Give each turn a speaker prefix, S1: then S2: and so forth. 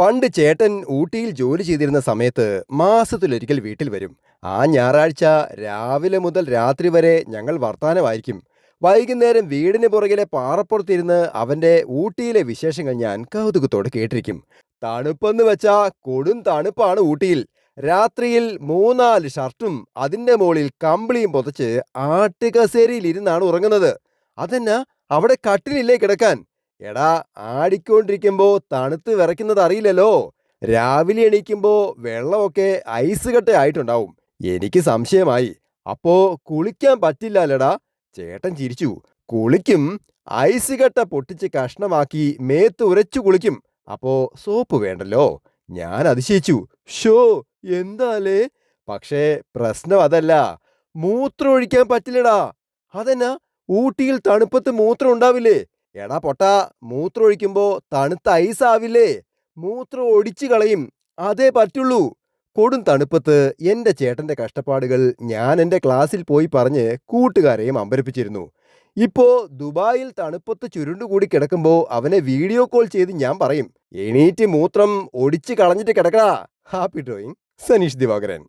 S1: പണ്ട് ചേട്ടൻ ഊട്ടിയിൽ ജോലി ചെയ്തിരുന്ന സമയത്ത് മാസത്തിലൊരിക്കൽ വീട്ടിൽ വരും. ആ ഞായറാഴ്ച രാവിലെ മുതൽ രാത്രി വരെ ഞങ്ങൾ വർത്താനമായിരിക്കും. വൈകുന്നേരം വീടിന് പുറകിലെ പാറപ്പുറത്തിരുന്ന് അവന്റെ ഊട്ടിയിലെ വിശേഷങ്ങൾ ഞാൻ കൗതുകത്തോടെ കേട്ടിരിക്കും. തണുപ്പെന്ന് വെച്ചാ കൊടും തണുപ്പാണ് ഊട്ടിയിൽ. രാത്രിയിൽ മൂന്നാല് ഷർട്ടും അതിന്റെ മുകളിൽ കമ്പിളിയും പുതച്ച് ആട്ടുകസേരയിൽ ഇരുന്നാണ് ഉറങ്ങുന്നത്. അതെന്നാ, അവിടെ കട്ടിലില്ലേ കിടക്കാൻ? എടാ, ആടിക്കൊണ്ടിരിക്കുമ്പോ തണുത്ത് വിറയ്ക്കുന്നത് അറിയില്ലല്ലോ. രാവിലെ എണീക്കുമ്പോ വെള്ളമൊക്കെ ഐസ് കട്ട ആയിട്ടുണ്ടാവും. എനിക്ക് സംശയമായി. അപ്പോ കുളിക്കാൻ പറ്റില്ലല്ലടാ? ചേട്ടൻ ചിരിച്ചു. കുളിക്കും. ഐസ് കട്ട പൊട്ടിച്ച് കഷ്ണമാക്കി മേത്ത് ഉരച്ചു കുളിക്കും. അപ്പോ സോപ്പ് വേണ്ടല്ലോ. ഞാൻ അതിശയിച്ചു. ഷോ, എന്താലേ? പക്ഷേ പ്രശ്നം അതല്ല. മൂത്രം ഒഴിക്കാൻ പറ്റില്ലടാ. അതെന്നാ, ഊട്ടിയിൽ തണുപ്പത്ത് മൂത്രം ഉണ്ടാവില്ലേ? എടാ പൊട്ടാ, മൂത്രമൊഴിക്കുമ്പോ തണുത്ത ഐസ് ആവില്ലേ? മൂത്രം ഒടിച്ചു കളയും. അതേ പറ്റുള്ളൂ. കൊടും തണുപ്പത്ത് എന്റെ ചേട്ടന്റെ കഷ്ടപ്പാടുകൾ ഞാൻ എന്റെ ക്ലാസ്സിൽ പോയി പറഞ്ഞ് കൂട്ടുകാരെയും അമ്പരപ്പിച്ചിരുന്നു. ഇപ്പോ ദുബായിൽ തണുപ്പത്ത് ചുരുണ്ടുകൂടി കിടക്കുമ്പോ അവനെ വീഡിയോ കോൾ ചെയ്ത് ഞാൻ പറയും, എണീറ്റ് മൂത്രം ഒടിച്ചു കളഞ്ഞിട്ട് കിടക്കടാ. Happy drawing, Sanish Divakaran.